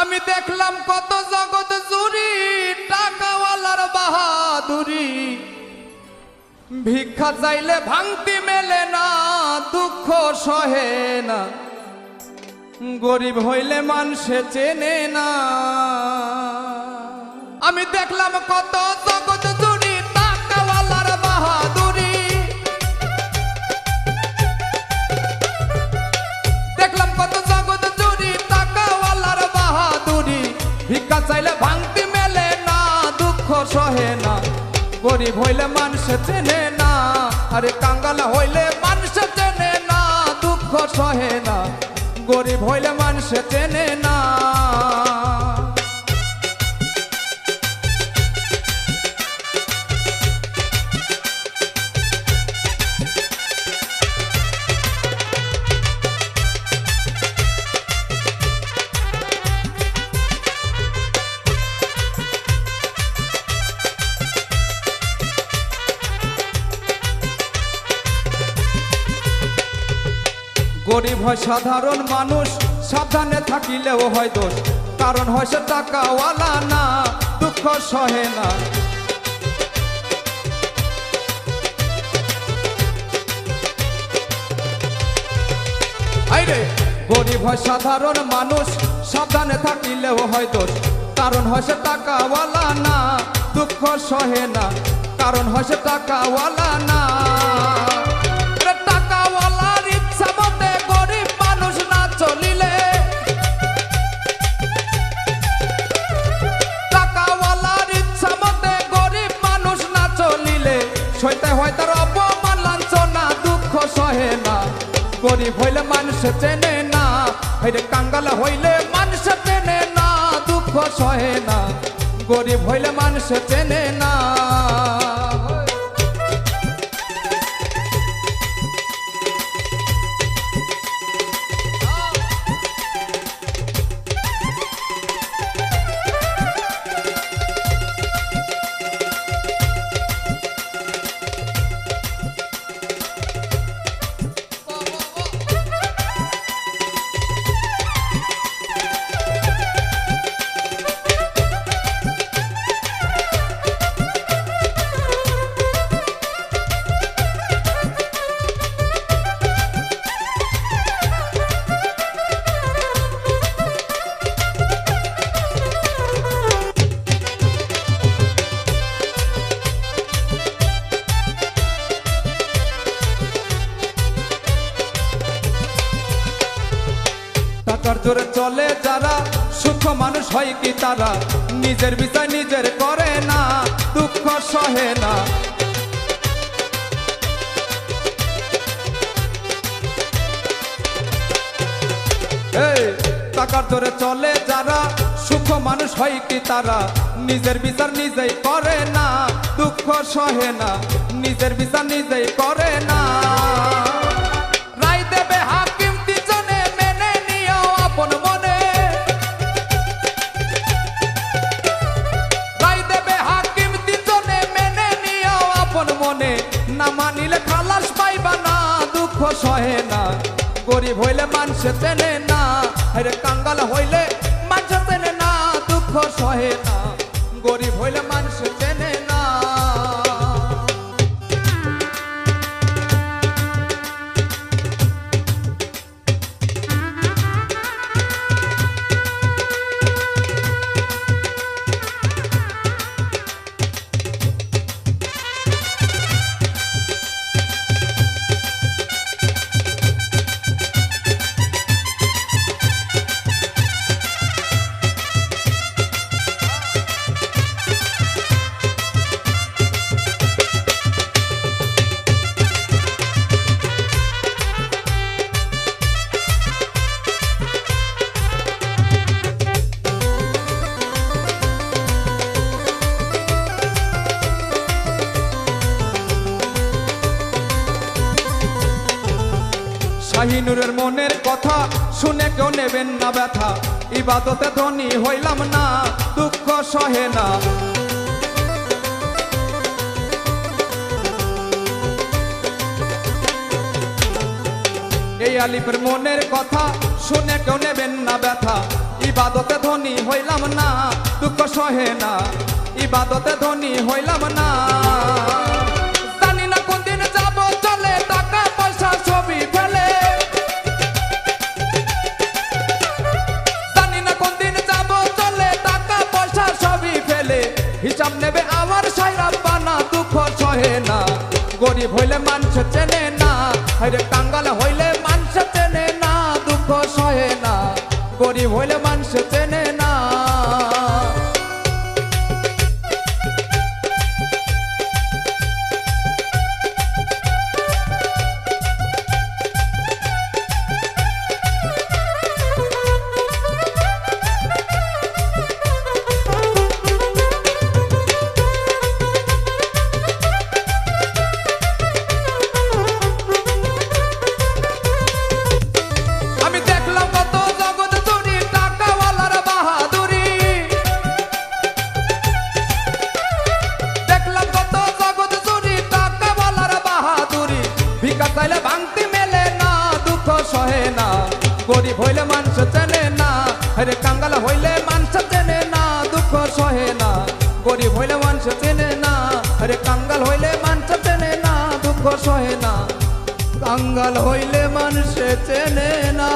আমি দেখলাম কত জগৎ জুড়ি টাকাওয়ালার বাহাদুরি, ভিক্ষা চাইলে ভাঙতি মেলে না, দুঃখ সহে না, গরিব হইলে মানুষে চেনে না। আমি দেখলাম কত জগৎ জুড়ি টাকাওয়ালার বাহাদুরি, দেখলাম কত জগৎ জুড়ি টাকাওয়ালার বাহাদুরি, ভিক্ষা চাইলে ভাঙতি মেলে না, দুঃখ সহে না, গরিব হইলে মানুষ চেনে না। আরে কাঙ্গাল হইলে মানুষ চেনে না, দুঃখ সহে না, গরিব হইলে মানুষ চেনে না। গরিব হয় সাধারণ মানুষ, সাবধানে থাকিলেও হয় দোষ, কারণ হয় সে টাকাওয়ালা না, দুঃখ সহে না। আইরে গরিব হয় সাধারণ মানুষ, সাবধানে থাকিলেও হয় দোষ, কারণ হয় সে টাকাওয়ালা না, দুঃখ সহে না, কারণ হয় সে টাকাওয়ালা না। টাকাওয়ালার ইচ্ছা মতে গরিব মানুষ না চলিলে, টাকাওয়ালার ইচ্ছা মতে গরিব মানুষ না চলিলে, সইতে হয় তার অপমান লাঞ্ছনা, দুঃখ সহে না, গরিব হইলে মানুষ চেনে না। হইলে কাঙ্গাল হইলে মানুষ চেনে না, দুঃখ সহে না, গরিব হইলে মানুষ চেনে না। টাকার জোরে চলে যারা, সুখ মানুষ হয় কি তারা, নিজের বিচার নিজের করে না, দুঃখ সহে না। এই টাকার জোরে চলে যারা, সুখ মানুষ হয় কি তারা, নিজের বিচার নিজেই করে না, দুঃখ সহে না, নিজের বিচার নিজেই করে না। রায় দেবে হাকিম তিজনে, মেনে নিও আপন মনে, রায় দেবে হাকিম তিজনে, মেনে নিও আপন মনে, না মানিলে খালাস পাইবা না, দুঃখ সহে না, গরিব হইলে মানুষ চেনে না। আরে কাঙ্গাল হইলে মানুষ চেনে না, দুঃখ সহে না, গরিব হইলে মানুষ চেনে না। শাহিনুরের মনের কথা শুনে কেউ নেবেন না ব্যথা, ইবাদতে ধনী হইলাম না, দুঃখ সহে না। এই আলিফের মনের কথা শুনে কেউ নেবেন না ব্যথা, ইবাদতে ধনী ধনী হইলাম না দুঃখ সহে না ইবাদতে ধনী হইলাম না জানি না কোন দিন যাব চলে টাকা পয়সা ছবি ফেলে জানি না কোন দিন যাব চলে টাকা পয়সা ছবি ফেলে হিসাব নেবে আমার সাইরা বানা দুঃখ সহে না গরিব হইলে মানুষ চেনে না আরে কাঙ্গাল হইলে মানুষ চেনে না দুঃখ সহে না গরিব হইলে মানুষ চেনে না চাইলে ভাঙতি মেলে না দুঃখ সহে না গরিব হইলে মানুষ চেনে না আরে কাঙ্গাল হইলে মানুষ চেনে না দুঃখ সহে না গরিব হইলে মানুষ চেনে না আরে কাঙ্গাল হইলে মানুষ চেনে না দুঃখ সহে না কাঙ্গাল হইলে মানুষ চেনে না